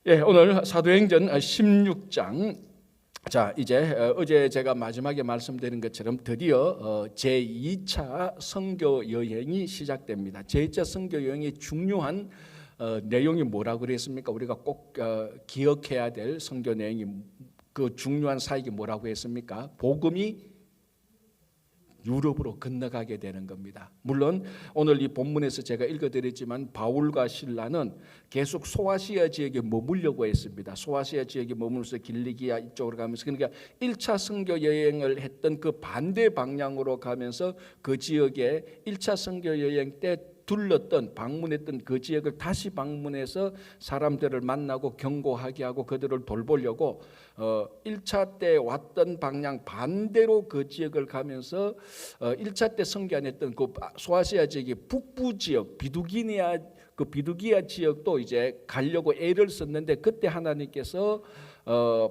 예, 오늘 사도행전 16장. 자, 이제 어제 제가 마지막에 말씀드린 것처럼 드디어 제2차 선교 여행이 시작됩니다. 제2차 선교 여행의 중요한 내용이 뭐라고 그랬습니까? 우리가 꼭 기억해야 될 선교 내용이, 그 중요한 사역이 뭐라고 했습니까? 복음이 유럽으로 건너가게 되는 겁니다. 물론 오늘 이 본문에서 제가 읽어드렸지만 바울과 실라는 계속 소아시아 지역에 머물려고 했습니다. 소아시아 지역에 머물면서 길리기아 이쪽으로 가면서, 그러니까 1차 선교 여행을 했던 그 반대 방향으로 가면서 그 지역에 1차 선교 여행 때 둘렀던, 방문했던 그 지역을 다시 방문해서 사람들을 만나고 경고하게 하고 그들을 돌보려고 1차 때 왔던 방향 반대로 그 지역을 가면서 1차 때 선교 안 했던 그 소아시아 지역의 북부 지역 비두기니아, 그 비두기아 지역도 이제 가려고 애를 썼는데, 그때 하나님께서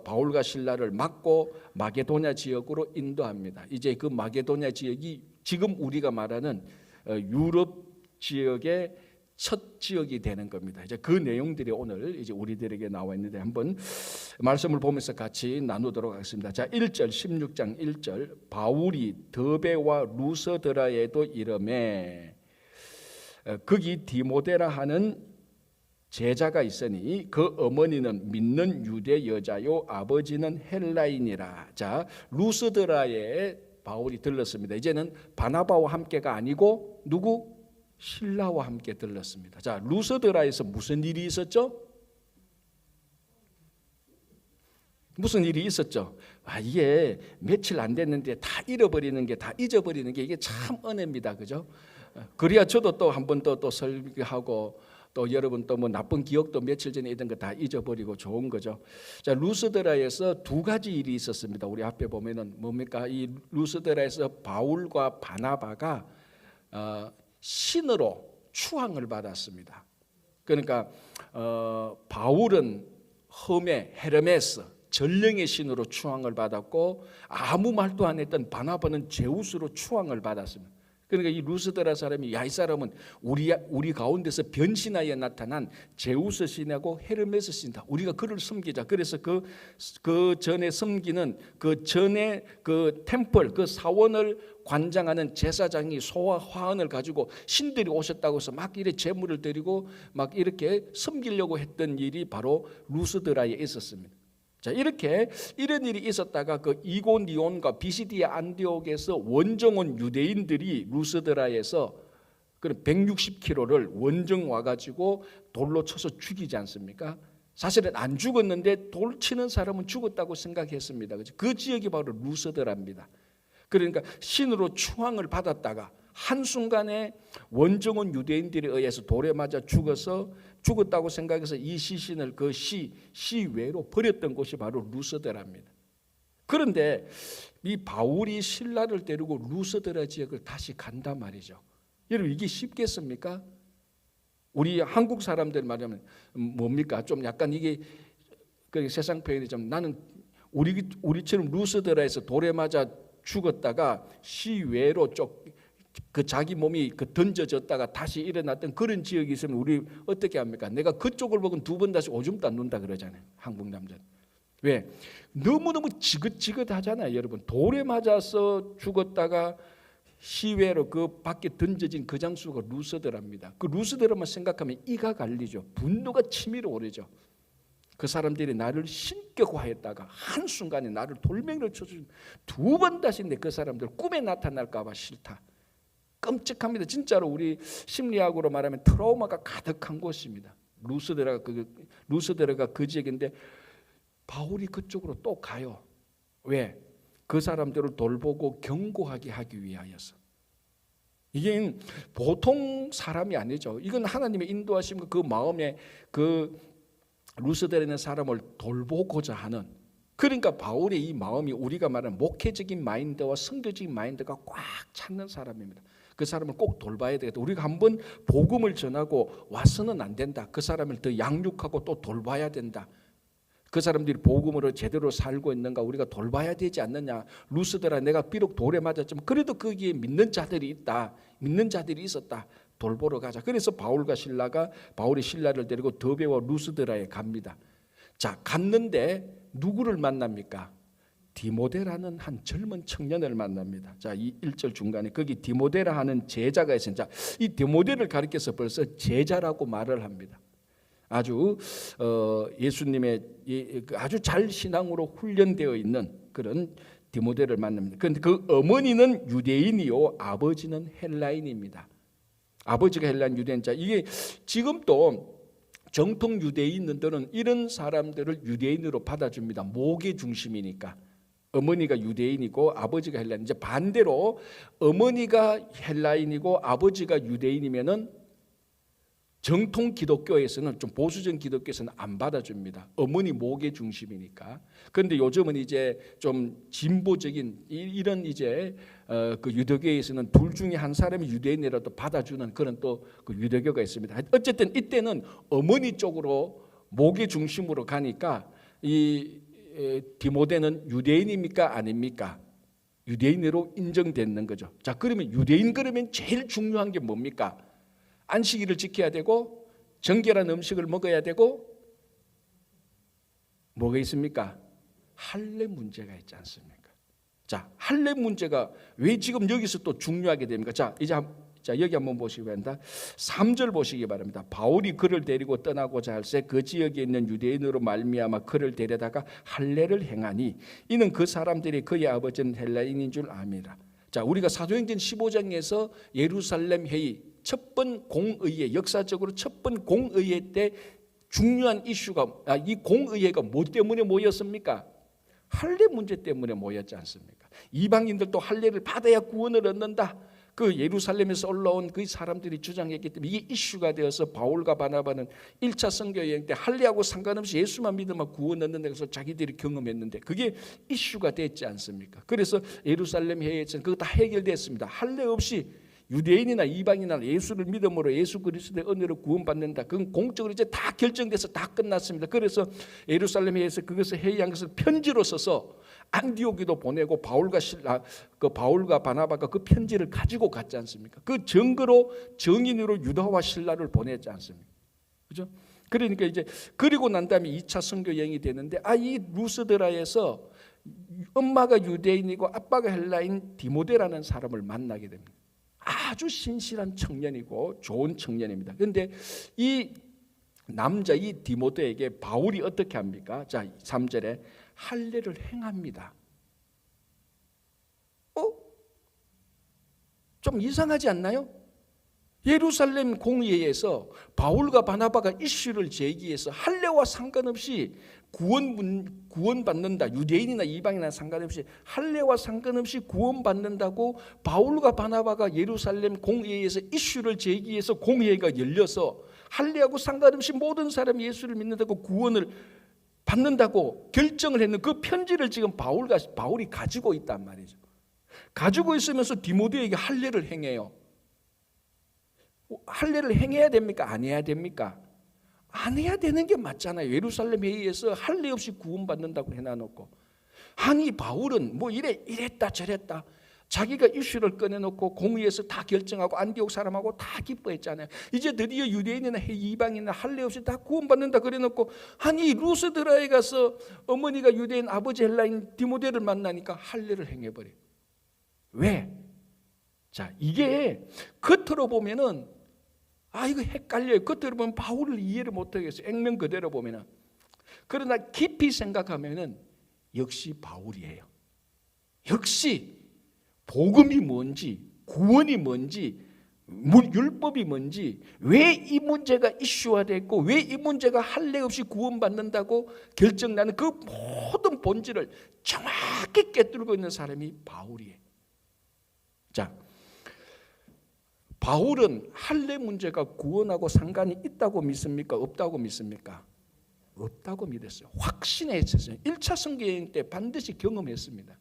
바울과 실라를 막고 마게도냐 지역으로 인도합니다. 이제 그 마게도냐 지역이 지금 우리가 말하는 유럽 지역의 첫 지역이 되는 겁니다. 이제 그 내용들이 오늘 이제 우리들에게 나와 있는데 한번 말씀을 보면서 같이 나누도록 하겠습니다. 자, 1절 16장 1절 바울이 더베와 루스드라에도 이르매 거기 디모데라 하는 제자가 있으니 그 어머니는 믿는 유대 여자요 아버지는 헬라인이라. 자, 루스드라에 바울이 들렀습니다. 이제는 바나바와 함께가 아니고 누구? 실라와 함께 들렀습니다. 자, 루스드라에서 무슨 일이 있었죠? 무슨 일이 있었죠? 이게 며칠 안 됐는데 다 잃어버리는 게, 다 잊어버리는 게 이게 참 은혜입니다. 그죠? 그래야 저도 또 한 번 또 설교하고 또 여러분 또 뭐 나쁜 기억도 며칠 전에 있던 거 다 잊어버리고 좋은 거죠. 자, 루스드라에서 두 가지 일이 있었습니다. 우리 앞에 보면은 뭡니까? 이 루스드라에서 바울과 바나바가 신으로 추앙을 받았습니다. 그러니까 바울은 험의 헤르메스, 전령의 신으로 추앙을 받았고, 아무 말도 안 했던 바나바는 제우스로 추앙을 받았습니다. 그러니까 이 루스드라 사람이, 이 사람은 우리 가운데서 변신하여 나타난 제우스 신하고 헤르메스 신이다. 우리가 그를 섬기자. 그래서 그 전에 섬기는 그 전에 그 템플, 그 사원을 관장하는 제사장이 소와 화환을 가지고 신들이 오셨다고 해서 막 이렇게 제물을 드리고 막 이렇게 섬기려고 했던 일이 바로 루스드라에 있었습니다. 자, 이렇게 이런 일이 있었다가 그 이고니온과 비시디아 안디옥에서 원정 유대인들이 루스드라에서 그런 160km를 원정 와가지고 돌로 쳐서 죽이지 않습니까? 사실은 안 죽었는데 돌 치는 사람은 죽었다고 생각했습니다. 그 지역이 바로 루스드라입니다. 그러니까 신으로 추앙을 받았다가 한순간에 원정원 유대인들에 의해서 돌에 맞아 죽었다고 생각해서 이 시신을 그 시외로 버렸던 곳이 바로 루스드라입니다. 그런데 이 바울이 신라를 데리고 루스드라 지역을 다시 간단 말이죠. 여러분, 이게 쉽겠습니까? 우리 한국 사람들 말하면 뭡니까? 좀 약간 이게 그 세상 표현이 좀, 나는 우리처럼 루스드라에서 돌에 맞아 죽었다가 시외로 그 자기 몸이 던져졌다가 다시 일어났던 그런 지역이 있으면 우리 어떻게 합니까? 내가 그쪽을 보고 두 번 다시 오줌도 안 눈다 그러잖아요. 한국 남자는. 왜? 너무너무 지긋지긋하잖아요. 여러분, 돌에 맞아서 죽었다가 시외로 그 밖에 던져진 그 장소가 루스드라입니다. 그 루스드라만 생각하면 이가 갈리죠. 분노가 치밀어 오르죠. 그 사람들이 나를 신격화했다가 한순간에 나를 돌멩이를 쳐주고 두 번 다시 그 사람들 꿈에 나타날까 봐 싫다. 끔찍합니다. 진짜로 우리 심리학으로 말하면 트라우마가 가득한 곳입니다. 루스드라가 그 지역인데 바울이 그쪽으로 또 가요. 왜? 그 사람들을 돌보고 경고하게 하기 위하여서. 이게 보통 사람이 아니죠. 이건 하나님의 인도하심과 그 마음에 그 루스드라에 있는 사람을 돌보고자 하는, 그러니까 바울의 이 마음이 우리가 말하는 목회적인 마인드와 선교적인 마인드가 꽉 찼는 사람입니다. 그 사람을 꼭 돌봐야 되겠다. 우리가 한번 복음을 전하고 와서는 안 된다. 그 사람을 더 양육하고 또 돌봐야 된다. 그 사람들이 복음으로 제대로 살고 있는가 우리가 돌봐야 되지 않느냐. 루스드라, 내가 비록 돌에 맞았지만 그래도 거기에 믿는 자들이 있다. 믿는 자들이 있었다. 돌보러 가자. 그래서 바울이 신라를 데리고 더베와 루스드라에 갑니다. 자, 갔는데 누구를 만납니까? 디모데라는 한 젊은 청년을 만납니다. 자, 이 1절 중간에 거기 디모데라 하는 제자가 있습니다. 자, 이 디모데를 가리켜서 벌써 제자라고 말을 합니다. 아주 예수님의 아주 잘 신앙으로 훈련되어 있는 그런 디모데를 만납니다. 그런데 그 어머니는 유대인이요 아버지는 헬라인입니다. 아버지가 헬라인 유대인. 자, 이게 지금도 정통 유대인들은 이런 사람들을 유대인으로 받아줍니다. 목의 중심이니까. 어머니가 유대인이고 아버지가 헬라인. 이제 반대로 어머니가 헬라인이고 아버지가 유대인이면은 정통 기독교에서는 좀 보수적인 기독교에서는 안 받아줍니다. 어머니 목의 중심이니까. 그런데 요즘은 이제 좀 진보적인 이런 이제 그 유대교에서는 둘 중에 한 사람이 유대인이라도 받아주는 그런 또 그 유대교가 있습니다. 어쨌든 이때는 어머니 쪽으로 목의 중심으로 가니까 이 디모데는 유대인입니까 아닙니까? 유대인으로 인정되는 거죠. 자, 그러면 유대인 그러면 제일 중요한 게 뭡니까? 안식일을 지켜야 되고 정결한 음식을 먹어야 되고 뭐가 있습니까? 할례 문제가 있지 않습니까? 자, 할례 문제가 왜 지금 여기서 또 중요하게 됩니까? 자, 이제 여기 한번 보시기 바랍니다. 3절 보시기 바랍니다. 바울이 그를 데리고 떠나고자 할새 그 지역에 있는 유대인으로 말미암아 그를 데려다가 할례를 행하니 이는 그 사람들이 그의 아버지는 헬라인인 줄 압니다. 자, 우리가 사도행전 15장에서 예루살렘 회의 첫 번 공의회, 역사적으로 첫 번 공의회 때 중요한 이슈가 이 공의회가 뭐 때문에 모였습니까? 할례 문제 때문에 모였지 않습니까? 이방인들도 할례를 받아야 구원을 얻는다. 그 예루살렘에서 올라온 그 사람들이 주장했기 때문에 이게 이슈가 되어서 바울과 바나바는 1차 선교 여행 때 할례하고 상관없이 예수만 믿으면 구원 얻는다 해서 자기들이 경험했는데 그게 이슈가 됐지 않습니까? 그래서 예루살렘 회의에서는 그거 다 해결됐습니다. 할례 없이 유대인이나 이방인이나 예수를 믿음으로 예수 그리스도의 은혜로 구원받는다. 그건 공적으로 이제 다 결정돼서 다 끝났습니다. 그래서 예루살렘 회의에서 그것을 회의한 것을 편지로 써서 안디옥에도 보내고 바울과 바나바가 그 편지를 가지고 갔지 않습니까? 그 증거로 정인으로 유다와 실라를 보냈지 않습니까? 그죠? 그러니까 이제 그리고 난 다음에 2차 선교 여행이 되는데 이 루스드라에서 엄마가 유대인이고 아빠가 헬라인 디모데라는 사람을 만나게 됩니다. 아주 신실한 청년이고 좋은 청년입니다. 그런데 이 남자 이 디모데에게 바울이 어떻게 합니까? 자, 3절에 할례를 행합니다. 좀 이상하지 않나요? 예루살렘 공의회에서 바울과 바나바가 이슈를 제기해서 할례와 상관없이 구원받는다. 유대인이나 이방인이나 상관없이 할례와 상관없이 구원받는다고 바울과 바나바가 예루살렘 공회에서 이슈를 제기해서 공회가 열려서 할례하고 상관없이 모든 사람이 예수를 믿는다고 구원을 받는다고 결정을 했는 그 편지를 지금 바울이 가지고 있단 말이죠. 가지고 있으면서 디모데에게 할례를 행해요. 할례를 행해야 됩니까? 안 해야 됩니까? 안 해야 되는 게 맞잖아요. 예루살렘 회의에서 할례 없이 구원받는다고 해놔놓고 아니 바울은 뭐 이랬다 저랬다 자기가 이슈를 꺼내놓고 공의에서 다 결정하고 안디옥 사람하고 다 기뻐했잖아요. 이제 드디어 유대인이나 이방인이나 할례 없이 다 구원받는다 그래놓고 아니 루스드라에 가서 어머니가 유대인 아버지 헬라인 디모데를 만나니까 할례를 행해버려요. 왜? 자, 이게 겉으로 보면은 이거 헷갈려요. 겉으로 보면 바울을 이해를 못하겠어요. 액면 그대로 보면은. 그러나 깊이 생각하면은 역시 바울이에요. 역시 복음이 뭔지, 구원이 뭔지, 율법이 뭔지, 왜 이 문제가 이슈화됐고 왜 이 문제가 할례 없이 구원받는다고 결정나는 그 모든 본질을 정확히 꿰뚫고 있는 사람이 바울이에요. 자, 바울은 할례 문제가 구원하고 상관이 있다고 믿습니까? 없다고 믿습니까? 없다고 믿었어요. 확신했었어요. 1차 선교여행 때 반드시 경험했습니다.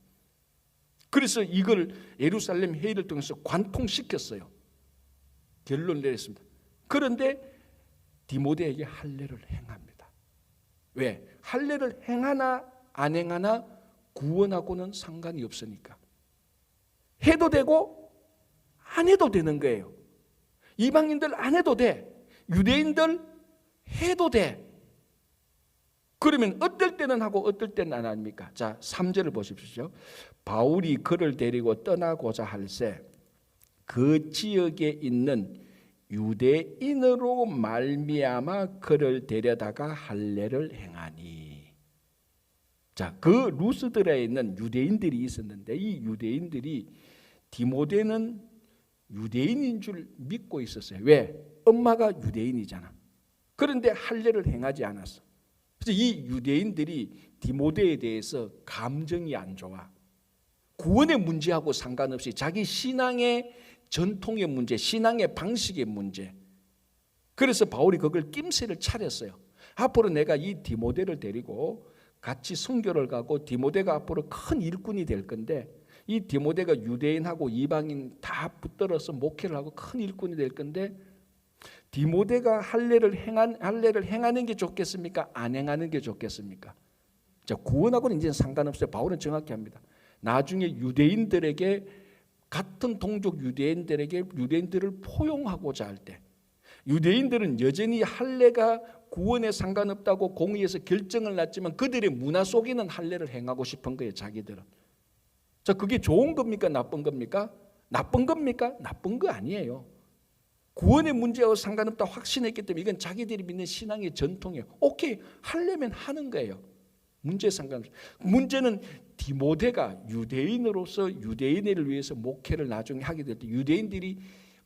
그래서 이걸 예루살렘 회의를 통해서 관통시켰어요. 결론을 내렸습니다. 그런데 디모데에게 할례를 행합니다. 왜? 할례를 행하나 안 행하나 구원하고는 상관이 없으니까. 해도 되고 안 해도 되는 거예요. 이방인들 안 해도 돼. 유대인들 해도 돼. 그러면 어떨 때는 하고 어떨 때는 안 합니까? 자, 3절을 보십시오. 바울이 그를 데리고 떠나고자 할새 그 지역에 있는 유대인으로 말미암아 그를 데려다가 할례를 행하니. 자, 그 루스드라에 있는 유대인들이 있었는데 이 유대인들이 디모데는 유대인인 줄 믿고 있었어요. 왜? 엄마가 유대인이잖아. 그런데 할례를 행하지 않았어. 그래서 이 유대인들이 디모데에 대해서 감정이 안 좋아. 구원의 문제하고 상관없이 자기 신앙의 전통의 문제, 신앙의 방식의 문제. 그래서 바울이 그걸 낌새를 차렸어요. 앞으로 내가 이 디모데를 데리고 같이 선교를 가고 디모데가 앞으로 큰 일꾼이 될 건데 이 디모데가 유대인하고 이방인 다 붙들어서 목회를 하고 큰 일꾼이 될 건데 디모데가 할례를 행하는 게 좋겠습니까? 안 행하는 게 좋겠습니까? 자, 구원하고는 이제 상관없어요. 바울은 정확히 합니다. 나중에 유대인들에게 같은 동족 유대인들을 포용하고자 할 때 유대인들은 여전히 할례가 구원에 상관없다고 공의에서 결정을 났지만 그들의 문화 속에는 할례를 행하고 싶은 거예요. 자기들은. 자, 그게 좋은 겁니까? 나쁜 겁니까? 나쁜 겁니까? 나쁜 거 아니에요. 구원의 문제와 상관없다 확신했기 때문에 이건 자기들이 믿는 신앙의 전통이에요. 오케이, 하려면 하는 거예요. 문제에 상관없어요. 문제는 디모데가 유대인으로서 유대인을 위해서 목회를 나중에 하게 될 때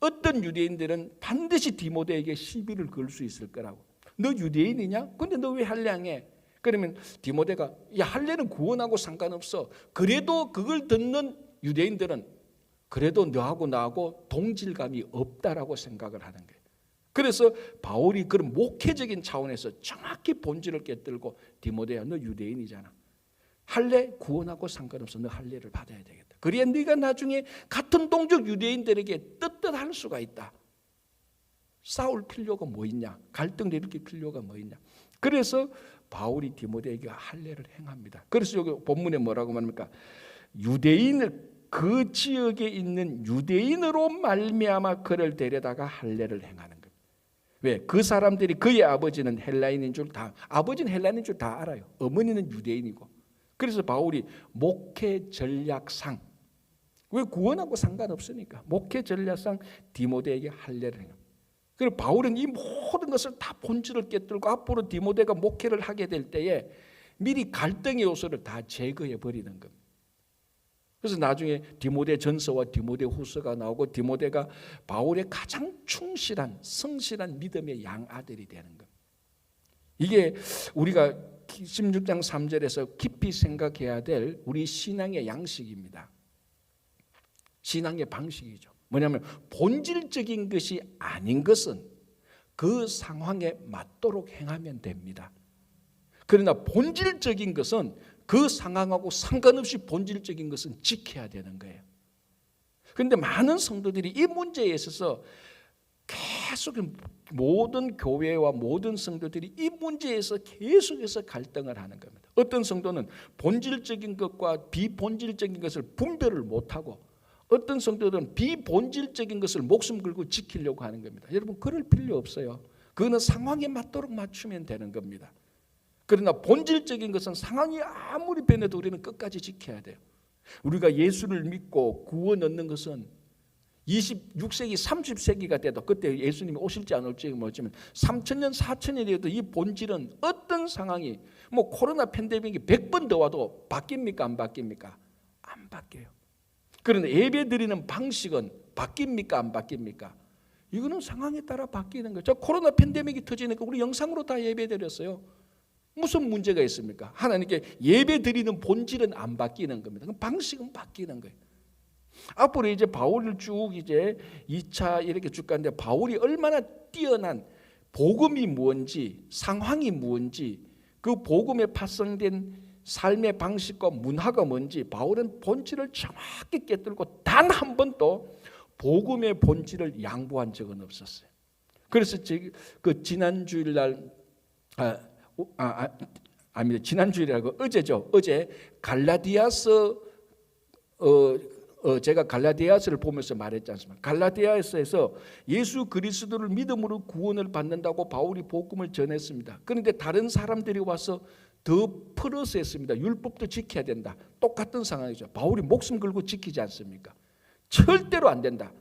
어떤 유대인들은 반드시 디모데에게 시비를 걸 수 있을 거라고. 너 유대인이냐? 근데 너 왜 할례 안 해? 그러면 디모데가 야, 할례는 구원하고 상관없어. 그래도 그걸 듣는 유대인들은 그래도 너하고 나하고 동질감이 없다라고 생각을 하는 거예요. 그래서 바울이 그런 목회적인 차원에서 정확히 본질을 깨뜨리고 디모데야, 너 유대인이잖아. 할례 구원하고 상관없어. 너 할례를 받아야 되겠다. 그래야 네가 나중에 같은 동족 유대인들에게 떳떳할 수가 있다. 싸울 필요가 뭐 있냐? 갈등을 일으킬 필요가 뭐 있냐? 그래서 바울이 디모데에게 할례를 행합니다. 그래서 여기 본문에 뭐라고 말합니까? 유대인을 그 지역에 있는 유대인으로 말미암아 그를 데려다가 할례를 행하는 겁니다. 왜? 그 사람들이 그의 아버지는 헬라인인 줄 아버지는 헬라인인 줄 다 알아요. 어머니는 유대인이고. 그래서 바울이 목회 전략상, 왜 구원하고 상관없으니까 목회 전략상 디모데에게 할례를 행합니다. 그리고 바울은 이 모든 것을 다 본질을 깨뜨리고 앞으로 디모데가 목회를 하게 될 때에 미리 갈등의 요소를 다 제거해 버리는 겁니다. 그래서 나중에 디모데 전서와 디모데 후서가 나오고 디모데가 바울의 가장 충실한 성실한 믿음의 양아들이 되는 겁니다. 이게 우리가 16장 3절에서 깊이 생각해야 될 우리 신앙의 양식입니다. 신앙의 방식이죠. 뭐냐면 본질적인 것이 아닌 것은 그 상황에 맞도록 행하면 됩니다. 그러나 본질적인 것은 그 상황하고 상관없이 본질적인 것은 지켜야 되는 거예요. 그런데 많은 성도들이 이 문제에 있어서 계속 모든 교회와 모든 성도들이 이 문제에서 계속해서 갈등을 하는 겁니다. 어떤 성도는 본질적인 것과 비본질적인 것을 분별을 못하고 어떤 성도들은 비본질적인 것을 목숨 걸고 지키려고 하는 겁니다. 여러분, 그럴 필요 없어요. 그거는 상황에 맞도록 맞추면 되는 겁니다. 그러나 본질적인 것은 상황이 아무리 변해도 우리는 끝까지 지켜야 돼요. 우리가 예수를 믿고 구원 얻는 것은 26세기, 30세기가 돼도 그때 예수님이 오실지 안 올지 모르지만 3,000년, 4,000년이 돼도 이 본질은 어떤 상황이 뭐 코로나 팬데믹이 100번 더 와도 바뀝니까? 안 바뀝니까? 안 바뀌어요. 그런데 예배 드리는 방식은 바뀝니까? 안 바뀝니까? 이거는 상황에 따라 바뀌는 거죠. 코로나 팬데믹이 터지니까 우리 영상으로 다 예배 드렸어요. 무슨 문제가 있습니까? 하나님께 예배 드리는 본질은 안 바뀌는 겁니다. 방식은 바뀌는 거예요. 앞으로 이제 바울을 쭉 이제 2차 이렇게 쭉 가는데 바울이 얼마나 뛰어난 복음이 뭔지 상황이 뭔지 그 복음에 파생된 삶의 방식과 문화가 뭔지 바울은 본질을 정확히 깨뜨리고 단 한 번도 복음의 본질을 양보한 적은 없었어요. 그래서 그 지난 주일날 지난 주일이라고 어제죠. 어제 갈라디아서 제가 갈라디아서를 보면서 말했지 않습니까? 갈라디아서에서 예수 그리스도를 믿음으로 구원을 받는다고 바울이 복음을 전했습니다. 그런데 다른 사람들이 와서 더 풀어서 했습니다. 율법도 지켜야 된다. 똑같은 상황이죠. 바울이 목숨 걸고 지키지 않습니까? 절대로 안 된다.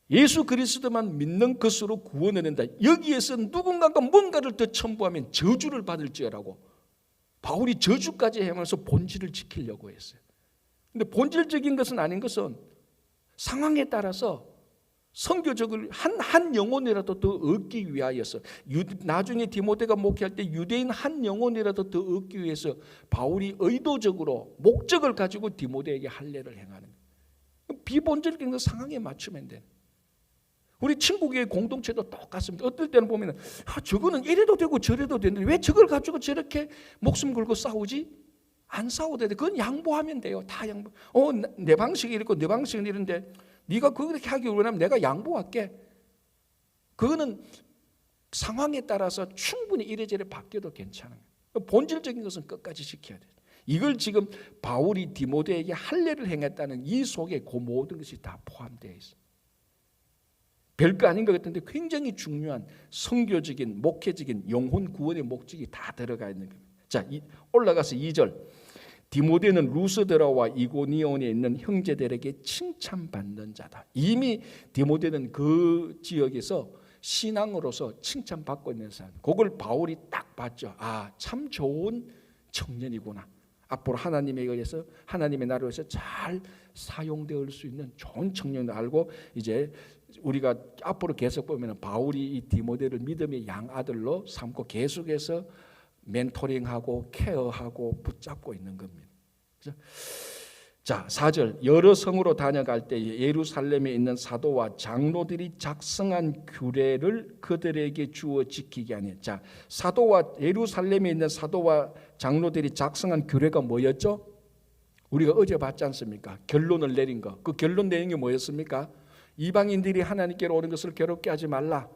예수 그리스도만 믿는 것으로 구원을 한다. 여기에서 누군가가 뭔가를 더 첨부하면 저주를 받을지어라고 바울이 저주까지 해면서 본질을 지키려고 했어요. 근데 본질적인 것은 아닌 것은 상황에 따라서 선교적을 한 영혼이라도 더 얻기 위하여서 나중에 디모데가 목회할 때 유대인 한 영혼이라도 더 얻기 위해서 바울이 의도적으로 목적을 가지고 디모데에게 할례를 행하는 거예요. 비본질적인 것 상황에 맞추면 돼. 우리 친구교회 공동체도 똑같습니다. 어떨 때는 보면 저거는 이래도 되고 저래도 되는데 왜 저걸 가지고 저렇게 목숨 걸고 싸우지? 안 싸워도 돼. 그건 양보하면 돼요. 다 양보. 내 방식이 이렇고 내 방식은 이런데 네가 그렇게 하기 원하면 내가 양보할게. 그거는 상황에 따라서 충분히 이래저래 바뀌어도 괜찮아요. 본질적인 것은 끝까지 지켜야 돼요. 이걸 지금 바울이 디모데에게 할례를 행했다는 이 속에 그 모든 것이 다 포함되어 있어요. 별거 아닌 것 같은데 굉장히 중요한 선교적인 목회적인 영혼 구원의 목적이 다 들어가 있는 겁니다. 자, 올라가서 2절. 디모데는 루스드라와 이고니온에 있는 형제들에게 칭찬받는 자다. 이미 디모데는 그 지역에서 신앙으로서 칭찬받고 있는 사람. 그걸 바울이 딱 봤죠. 참 좋은 청년이구나. 앞으로 하나님에 의해서 하나님의 나라에서 잘 사용될 수 있는 좋은 청년을 알고 이제 우리가 앞으로 계속 보면 바울이 이 디모데를 믿음의 양아들로 삼고 계속해서 멘토링하고 케어하고 붙잡고 있는 겁니다. 자, 4절. 여러 성으로 다녀갈 때 예루살렘에 있는 사도와 장로들이 작성한 규례를 그들에게 주어 지키게 하니. 자, 예루살렘에 있는 사도와 장로들이 작성한 규례가 뭐였죠? 우리가 어제 봤지 않습니까? 결론을 내린 거. 그 결론 내용이 뭐였습니까? 이방인들이 하나님께로 오는 것을 괴롭게 하지 말라.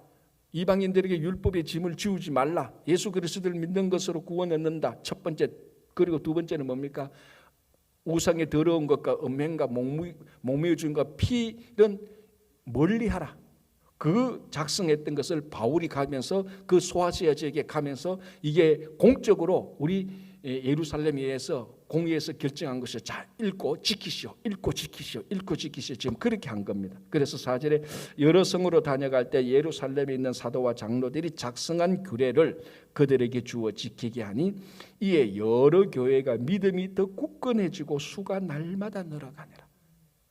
이방인들에게 율법의 짐을 지우지 말라. 예수 그리스도를 믿는 것으로 구원 얻는다. 첫 번째. 그리고 두 번째는 뭡니까? 우상의 더러운 것과 음행과 목매어준과 피는 멀리하라. 그 작성했던 것을 바울이 가면서 그 소아시아 지역에 가면서 이게 공적으로 우리 예루살렘에서 공의에서 결정한 것이 자 읽고 지키시오. 지금 그렇게 한 겁니다. 그래서 4절에 여러 성으로 다녀갈 때 예루살렘에 있는 사도와 장로들이 작성한 규례를 그들에게 주어 지키게 하니 이에 여러 교회가 믿음이 더 굳건해지고 수가 날마다 늘어가니라.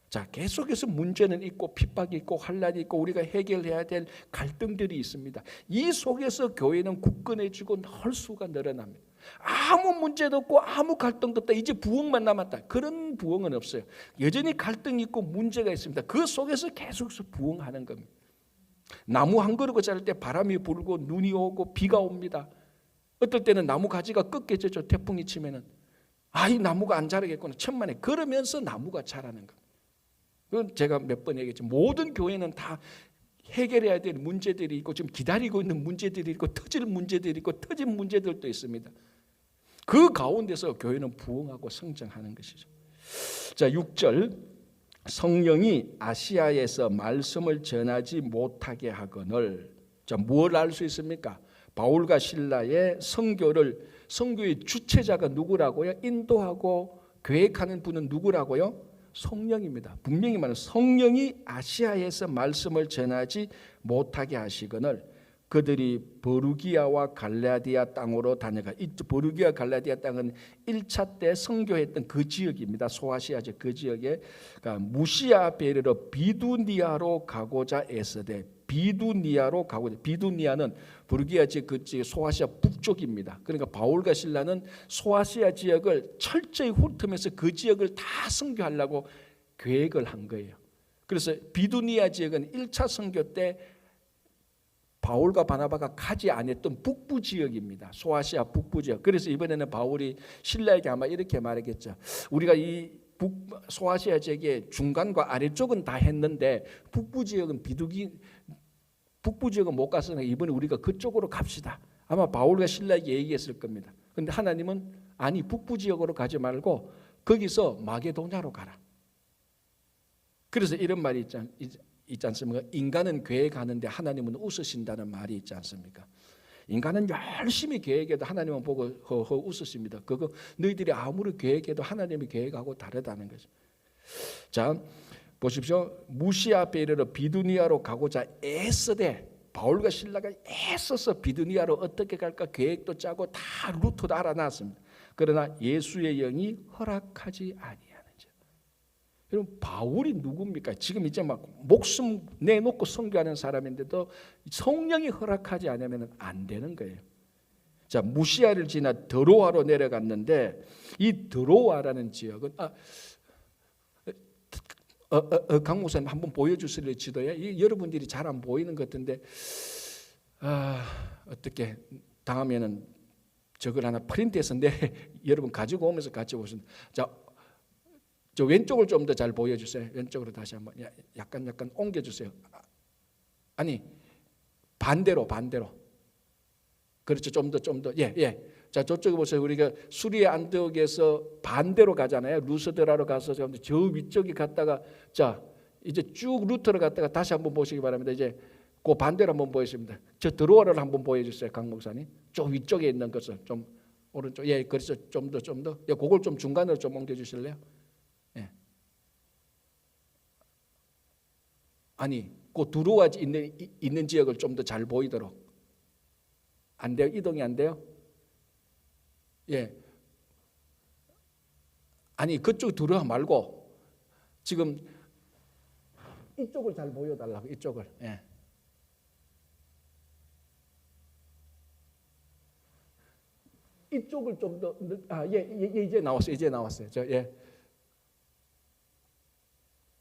자, 계속해서 문제는 있고 핍박이 있고 환란이 있고 우리가 해결해야 될 갈등들이 있습니다. 이 속에서 교회는 굳건해지고 늘 수가 늘어납니다. 아무 문제도 없고 아무 갈등도 없다. 이제 부흥만 남았다. 그런 부흥은 없어요. 여전히 갈등이 있고 문제가 있습니다. 그 속에서 계속해서 부흥하는 겁니다. 나무 한 그루가 자랄 때 바람이 불고 눈이 오고 비가 옵니다. 어떨 때는 나무 가지가 꺾여졌죠. 태풍이 치면은 이 나무가 안 자라겠구나. 천만에 그러면서 나무가 자라는 겁니다. 그건 제가 몇 번 얘기했죠. 모든 교회는 다 해결해야 될 문제들이 있고 지금 기다리고 있는 문제들이 있고 터질 문제들이 있고 터진 문제들도 있습니다. 그 가운데서 교회는 부흥하고 성장하는 것이죠. 자, 6절. 성령이 아시아에서 말씀을 전하지 못하게 하거늘. 자, 뭘 알 수 있습니까? 바울과 실라의 선교의 주체자가 누구라고요? 인도하고 계획하는 분은 누구라고요? 성령입니다. 분명히 말하면 성령이 아시아에서 말씀을 전하지 못하게 하시거늘 그들이 버루기아와 갈라디아 땅으로 다녀가. 이 버루기아 갈라디아 땅은 1차 때 선교했던 그 지역입니다. 소아시아 지역 그 지역에 무시아 베르로 비두니아로 가고자 애쓰되 비두니아는 버루기아 지역 그 지역 소아시아 북쪽입니다. 그러니까 바울과 실라는 소아시아 지역을 철저히 훑으면서 그 지역을 다 선교하려고 계획을 한 거예요. 그래서 비두니아 지역은 1차 선교 때 바울과 바나바가 가지 않았던 북부 지역입니다. 소아시아 북부 지역. 그래서 이번에는 바울이 실라에게 아마 이렇게 말했겠죠. 우리가 이 소아시아 지역의 중간과 아래쪽은 다 했는데 북부 지역은 못 갔으니까 이번에 우리가 그쪽으로 갑시다. 아마 바울과 실라에게 얘기했을 겁니다. 그런데 하나님은 아니 북부 지역으로 가지 말고 거기서 마게도냐로 가라. 그래서 이런 말이 있지 않습니까? 인간은 계획하는데 하나님은 웃으신다는 말이 있지 않습니까? 인간은 열심히 계획해도 하나님은 보고 허허 웃으십니다. 그거 너희들이 아무리 계획해도 하나님의 계획하고 다르다는 거죠. 자, 보십시오. 무시아 앞에 이르러 비두니아로 가고자 애쓰되, 바울과 실라가 애써서 비두니아로 어떻게 갈까 계획도 짜고 다 루트도 알아놨습니다. 그러나 예수의 영이 허락하지 아니하는지. 여러분, 바울이 누굽니까? 지금 이제 막 목숨 내놓고 선교하는 사람인데도 성령이 허락하지 않으면 안 되는 거예요. 자, 무시아를 지나 드로아로 내려갔는데, 이 드로아라는 지역은 강 목사님 한번 보여주실래요? 지도에 여러분들이 잘 안 보이는 것 같은데, 어떻게 다음에는 저걸 하나 프린트해서 여러분 가지고 오면서 같이 보시면. 자, 저 왼쪽을 좀 더 잘 보여주세요. 왼쪽으로 다시 한번 약간 옮겨주세요. 아니, 반대로. 그렇죠. 좀 더. 예. 자, 저쪽에 보세요. 우리가 수리의 안디옥에서 반대로 가잖아요. 루스드라로 가서 저 위쪽에 갔다가, 자, 이제 쭉 루트로 갔다가 다시 한번 보시기 바랍니다. 이제 그 반대로 한번 보여줍니다. 저 드로아를 한번 보여주세요, 강 목사님. 저 위쪽에 있는 것을 좀 오른쪽. 예, 그렇죠. 좀 더. 예, 그걸 좀 중간으로 좀 옮겨주실래요? 예. 아니, 그 드로아 있는 지역을 좀 더 잘 보이도록. 안 돼요? 이동이 안 돼요? 예. 아니, 그쪽 들어와 말고 지금 이쪽을 잘 보여달라고. 이쪽을. 예. 이쪽을 좀 더. 이제 나왔어요. 예.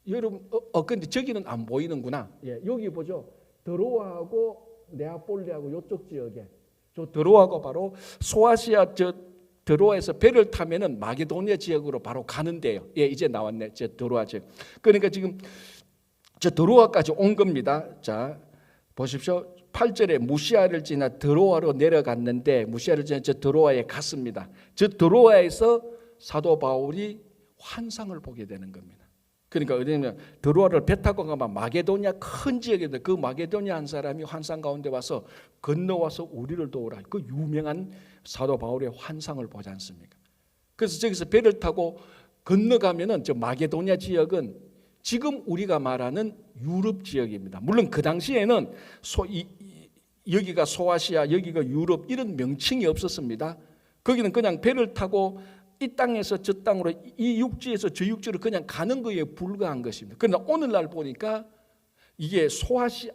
여러분, 근데 저기는 안 보이는구나. 예, 여기 보죠. 드로아하고 네아폴리하고 이쪽 지역에. 저 드로아가 바로 소아시아 드로아에서 배를 타면은 마게도니아 지역으로 바로 가는데요. 예, 이제 나왔네. 저 드로아 지역. 그러니까 지금 저 드로아까지 온 겁니다. 자, 보십시오. 8절에 무시아를 지나 드로아로 내려갔는데, 무시아를 지나 저 드로아에 갔습니다. 저 드로아에서 사도 바울이 환상을 보게 되는 겁니다. 그러니까 어디냐면 드로아를 배 타고 가면 마게도니아 큰 지역인데, 그 마게도니아 한 사람이 환상 가운데 와서 건너와서 우리를 도우라. 그 유명한 사도 바울의 환상을 보지 않습니까? 그래서 저기서 배를 타고 건너가면은 저 마게도니아 지역은 지금 우리가 말하는 유럽 지역입니다. 물론 그 당시에는 여기가 소아시아, 여기가 유럽 이런 명칭이 없었습니다. 거기는 그냥 배를 타고 이 땅에서 저 땅으로, 이 육지에서 저 육지로 그냥 가는 거에 불과한 것입니다. 그러나 오늘날 보니까 이게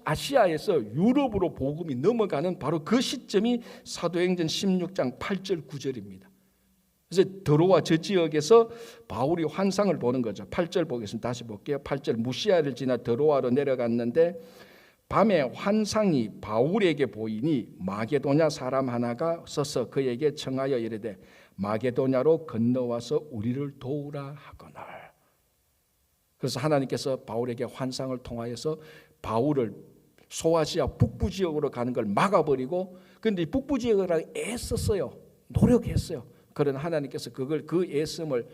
아시아에서 유럽으로 복음이 넘어가는 바로 그 시점이 사도행전 16장 8절 9절입니다. 그래서 드로아 저 지역에서 바울이 환상을 보는 거죠. 8절 보겠습니다. 다시 볼게요. 8절 무시아를 지나 드로아로 내려갔는데 밤에 환상이 바울에게 보이니 마게도냐 사람 하나가 서서 그에게 청하여 이르되 마게도냐로 건너와서 우리를 도우라 하거늘. 그래서 하나님께서 바울에게 환상을 통하여서 바울을 소아시아 북부 지역으로 가는 걸 막아버리고, 그런데 북부 지역을 애썼어요. 노력했어요. 그러나 하나님께서 그 애씀을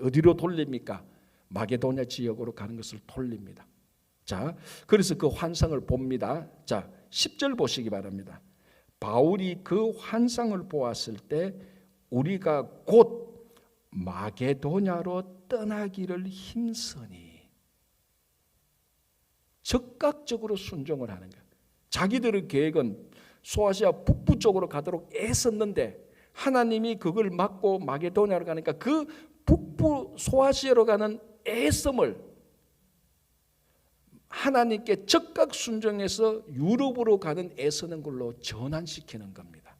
어디로 돌립니까? 마게도냐 지역으로 가는 것을 돌립니다. 자, 그래서 그 환상을 봅니다. 자, 10절 보시기 바랍니다. 바울이 그 환상을 보았을 때 우리가 곧 마게도냐로 떠나기를 힘쓰니. 적극적으로 순종을 하는 거예요. 자기들의 계획은 소아시아 북부 쪽으로 가도록 애썼는데 하나님이 그걸 막고 마게도냐로 가니까 그 북부 소아시아로 가는 애씀을 하나님께 적극 순종해서 유럽으로 가는 애쓰는 걸로 전환시키는 겁니다.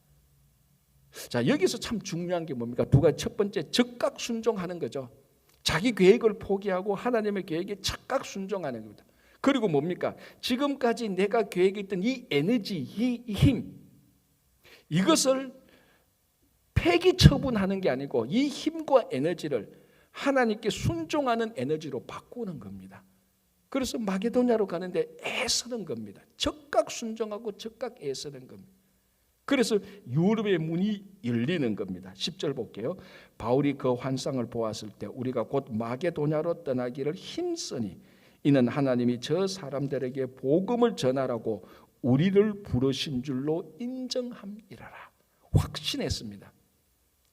자, 여기서 참 중요한 게 뭡니까? 두 가지. 첫 번째, 적극 순종하는 거죠. 자기 계획을 포기하고 하나님의 계획에 적극 순종하는 겁니다. 그리고 뭡니까? 지금까지 내가 계획했던 이 에너지, 이 힘, 이것을 폐기 처분하는 게 아니고 이 힘과 에너지를 하나님께 순종하는 에너지로 바꾸는 겁니다. 그래서 마게도냐로 가는데 애쓰는 겁니다. 적극 순종하고 적극 애쓰는 겁니다. 그래서 유럽의 문이 열리는 겁니다. 10절 볼게요. 바울이 그 환상을 보았을 때 우리가 곧 마게도냐로 떠나기를 힘쓰니 이는 하나님이 저 사람들에게 복음을 전하라고 우리를 부르신 줄로 인정함이라라. 확신했습니다.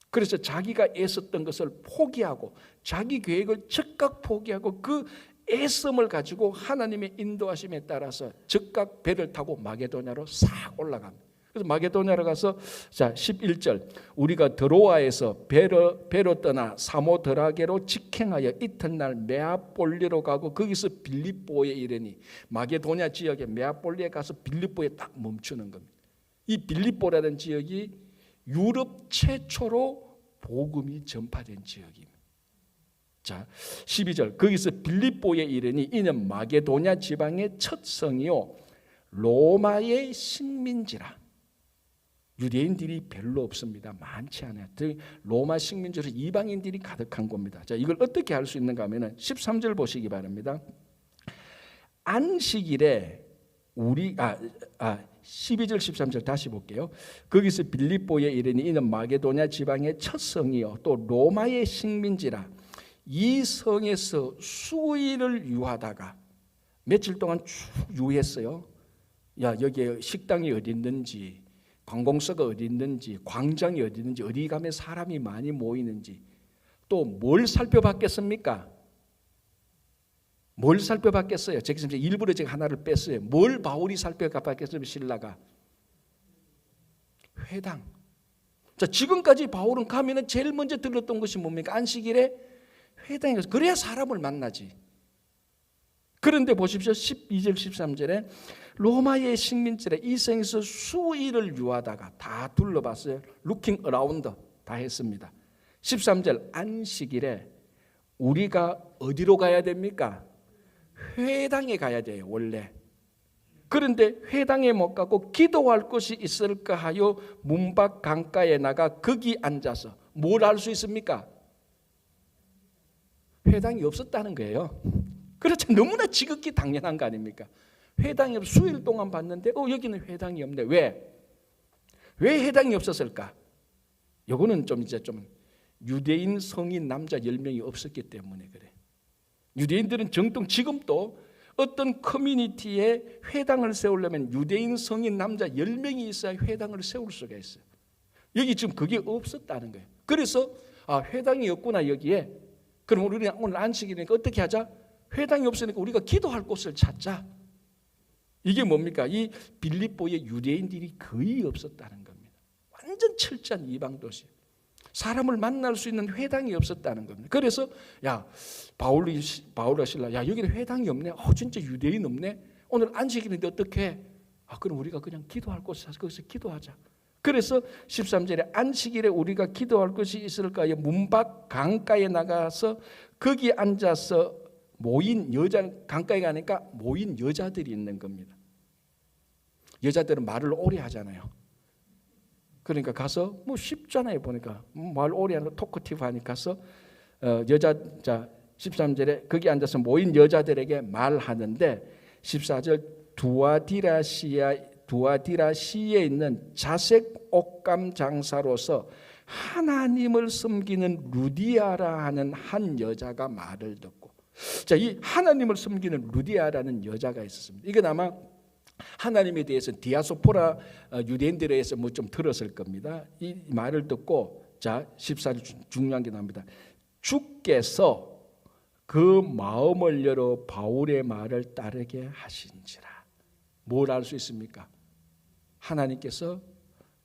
그래서 자기가 애썼던 것을 포기하고 자기 계획을 즉각 포기하고 그 애씀을 가지고 하나님의 인도하심에 따라서 즉각 배를 타고 마게도냐로 싹 올라갑니다. 그래서 마게도냐로 가서 자 11절 우리가 드로아에서 배로 떠나 사모드라게로 직행하여 이튿날 메아폴리로 가고 거기서 빌립보에 이르니 마게도냐 지역의 메아폴리에 가서 빌립보에 딱 멈추는 겁니다. 이 빌립보라는 지역이 유럽 최초로 복음이 전파된 지역입니다. 자 12절 거기서 빌립보에 이르니 이는 마게도냐 지방의 첫 성이요 로마의 식민지라. 유대인들이 별로 없습니다. 많지 않아요. 로마 식민지로 이방인들이 가득한 겁니다. 자, 이걸 어떻게 할 수 있는가 하면 13절 보시기 바랍니다. 안식일에 12절 13절 다시 볼게요. 거기서 빌립보에 이르니 이는 마게도냐 지방의 첫 성이요 또 로마의 식민지라. 이 성에서 수일을 유하다가 며칠 동안 쭉 유했어요. 야 여기에 식당이 어디 있는지 관공서가 어디 있는지 광장이 어디 있는지 어디 가면 사람이 많이 모이는지 또 뭘 살펴봤겠습니까? 뭘 살펴봤겠어요? 제가 일부러 제가 하나를 뺐어요. 뭘 바울이 살펴봤겠어요? 신라가 회당. 자 지금까지 바울은 가면은 제일 먼저 들렀던 것이 뭡니까? 안식일에 회당에 가서 그래야 사람을 만나지. 그런데 보십시오. 12절 13절에 로마의 식민지라 이 성에서 수일을 유하다가 다 둘러봤어요. looking around 다 했습니다. 13절 안식일에 우리가 어디로 가야 됩니까? 회당에 가야 돼요. 원래. 그런데 회당에 못 가고 기도할 곳이 있을까 하여 문 밖 강가에 나가 거기 앉아서 뭘 할 수 있습니까? 회당이 없었다는 거예요. 그렇죠. 너무나 지극히 당연한 거 아닙니까? 회당이 수일 동안 봤는데 여기는 회당이 없네. 왜 회당이 없었을까? 요거는 좀 유대인 성인 남자 10명이 없었기 때문에 그래. 유대인들은 정통 지금도 어떤 커뮤니티에 회당을 세우려면 유대인 성인 남자 10명이 있어야 회당을 세울 수가 있어요. 여기 지금 그게 없었다는 거예요. 그래서 회당이 없구나 여기에. 그럼 우리는 오늘 안식일이니까 어떻게 하자? 회당이 없으니까 우리가 기도할 곳을 찾자. 이게 뭡니까? 이 빌립보의 유대인들이 거의 없었다는 겁니다. 완전 철저한 이방 도시. 사람을 만날 수 있는 회당이 없었다는 겁니다. 그래서 바울과 실라 여기는 회당이 없네. 진짜 유대인 없네. 오늘 안식일인데 어떻게 해? 그럼 우리가 그냥 기도할 곳을 찾아서 거기서 기도하자. 그래서 13절에 안식일에 우리가 기도할 것이 있을까요? 문밖 강가에 나가서 거기 앉아서 모인 여자 강가에 가니까 모인 여자들이 있는 겁니다. 여자들은 말을 오래 하잖아요. 그러니까 가서 쉽잖아요. 보니까 말 오래 하는 토크티브 하니까 가서 여자 13절에 거기 앉아서 모인 여자들에게 말하는데 14절 두아디라시에 있는 자색 옷감 장사로서 하나님을 섬기는 루디아라 하는 한 여자가 말을 듣고 자, 이 하나님을 섬기는 루디아라는 여자가 있었습니다. 이건 아마 하나님에 대해서 디아스포라 유대인들에 의해서 좀 들었을 겁니다. 이 말을 듣고 자 14절 중요한 게 나옵니다. 주께서 그 마음을 열어 바울의 말을 따르게 하신지라. 뭘 알 수 있습니까? 하나님께서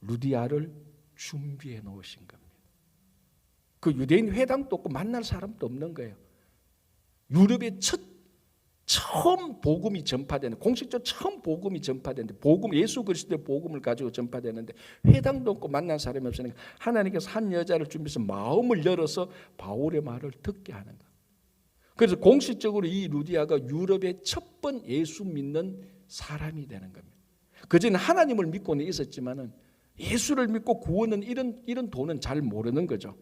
루디아를 준비해 놓으신 겁니다. 그 유대인 회당도 없고 만날 사람도 없는 거예요. 유럽에 처음 복음이 전파되는 공식적으로 처음 복음이 전파되는데 예수 그리스도의 복음을 가지고 전파되는데 회당도 없고 만난 사람이 없으니까 하나님께서 한 여자를 준비해서 마음을 열어서 바울의 말을 듣게 하는 거예요. 그래서 공식적으로 이 루디아가 유럽의 첫 번 예수 믿는 사람이 되는 겁니다. 그전에 하나님을 믿고는 있었지만은 예수를 믿고 구원은 이런 도는 잘 모르는 거죠.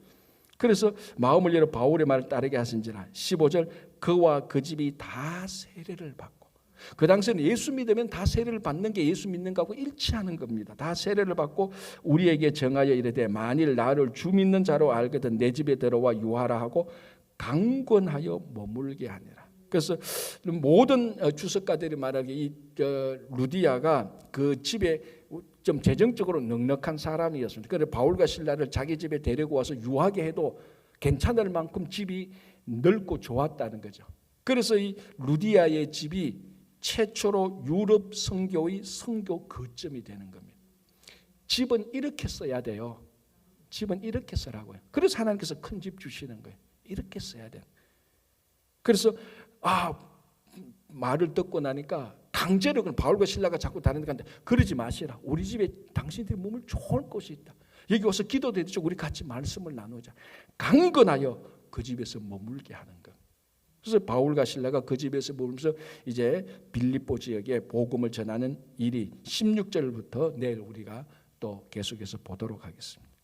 그래서 마음을 열어 바울의 말을 따르게 하신지라. 15절 그와 그 집이 다 세례를 받고 그 당시에는 예수 믿으면 다 세례를 받는 게 예수 믿는 거하고 일치하는 겁니다. 다 세례를 받고 우리에게 정하여 이르되 만일 나를 주 믿는 자로 알거든 내 집에 들어와 유하라 하고 강권하여 머물게 하니라. 그래서 모든 주석가들이 말하기에 이 루디아가 그 집에 좀 재정적으로 넉넉한 사람이었습니다. 그래서 바울과 실라를 자기 집에 데리고 와서 유하게 해도 괜찮을 만큼 집이 넓고 좋았다는 거죠. 그래서 이 루디아의 집이 최초로 유럽 선교의 선교 거점이 되는 겁니다. 집은 이렇게 써야 돼요. 집은 이렇게 쓰라고요. 그래서 하나님께서 큰 집 주시는 거예요. 이렇게 써야 돼요. 그래서 말을 듣고 나니까 강제로 바울과 실라가 자꾸 다른 데 갔는데 그러지 마시라. 우리 집에 당신들이 몸을 좋을 곳이 있다. 여기 와서 기도도 해주죠. 우리 같이 말씀을 나누자. 강건하여 그 집에서 머물게 하는 것. 그래서 바울과 실라가 그 집에서 머물면서 이제 빌립보 지역에 복음을 전하는 일이 16절부터 내일 우리가 또 계속해서 보도록 하겠습니다.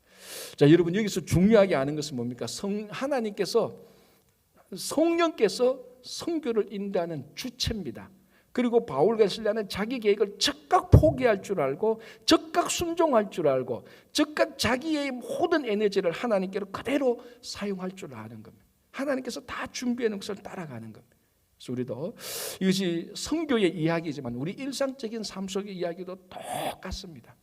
자, 여러분 여기서 중요하게 아는 것은 뭡니까? 하나님께서 성령께서 선교를 인도하는 주체입니다. 그리고 바울과 실라는 자기 계획을 즉각 포기할 줄 알고 즉각 순종할 줄 알고 즉각 자기의 모든 에너지를 하나님께로 그대로 사용할 줄 아는 겁니다. 하나님께서 다 준비해 놓은 것을 따라가는 겁니다. 그래서 우리도 이것이 선교의 이야기지만 우리 일상적인 삶 속의 이야기도 똑같습니다.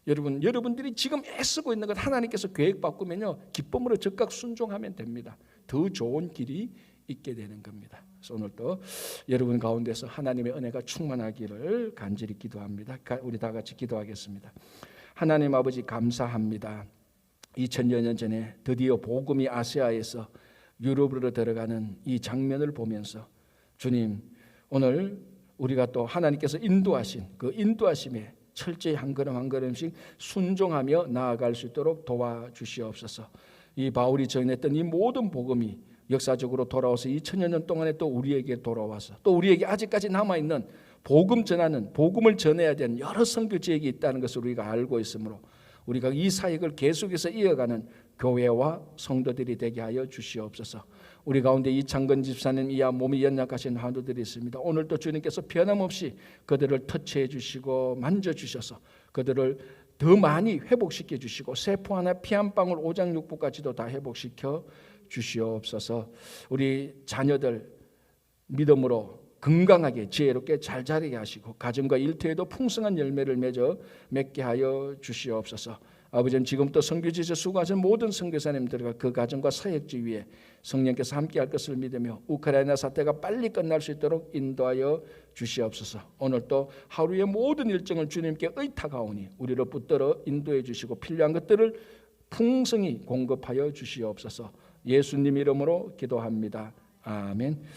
여러분들이 지금 애쓰고 있는 것 하나님께서 계획 바꾸면요 기쁨으로 즉각 순종하면 됩니다. 더 좋은 길이 있게 되는 겁니다. 그래서 오늘도 여러분 가운데서 하나님의 은혜가 충만하기를 간절히 기도합니다. 우리 다 같이 기도하겠습니다. 하나님 아버지 감사합니다. 2000여 년 전에 드디어 복음이 아시아에서 유럽으로 들어가는 이 장면을 보면서 주님 오늘 우리가 또 하나님께서 인도하신 그 인도하심에 철저히 한 걸음 한 걸음씩 순종하며 나아갈 수 있도록 도와주시옵소서. 이 바울이 전했던 이 모든 복음이 역사적으로 돌아와서 2000여 년 동안에 또 우리에게 돌아와서 또 우리에게 아직까지 남아있는 복음 전하는 복음을 전해야 되는 여러 선교 지역이 있다는 것을 우리가 알고 있으므로 우리가 이 사역을 계속해서 이어가는 교회와 성도들이 되게 하여 주시옵소서. 우리 가운데 이창근 집사님 이하 몸이 연약하신 환우들이 있습니다. 오늘도 주님께서 변함없이 그들을 터치해 주시고 만져주셔서 그들을 더 많이 회복시켜 주시고 세포 하나 피 한 방울 오장육부까지도 다 회복시켜 주시옵소서. 우리 자녀들 믿음으로 건강하게 지혜롭게 잘 자라게 하시고 가정과 일터에도 풍성한 열매를 맺게 하여 주시옵소서. 아버지는 지금부터 선교지에서 수고하신 모든 선교사님들과 그 가정과 사역지 위에 성령께서 함께할 것을 믿으며 우크라이나 사태가 빨리 끝날 수 있도록 인도하여 주시옵소서. 오늘 또 하루의 모든 일정을 주님께 의탁하오니 우리를 붙들어 인도해 주시고 필요한 것들을 풍성히 공급하여 주시옵소서. 예수님 이름으로 기도합니다. 아멘.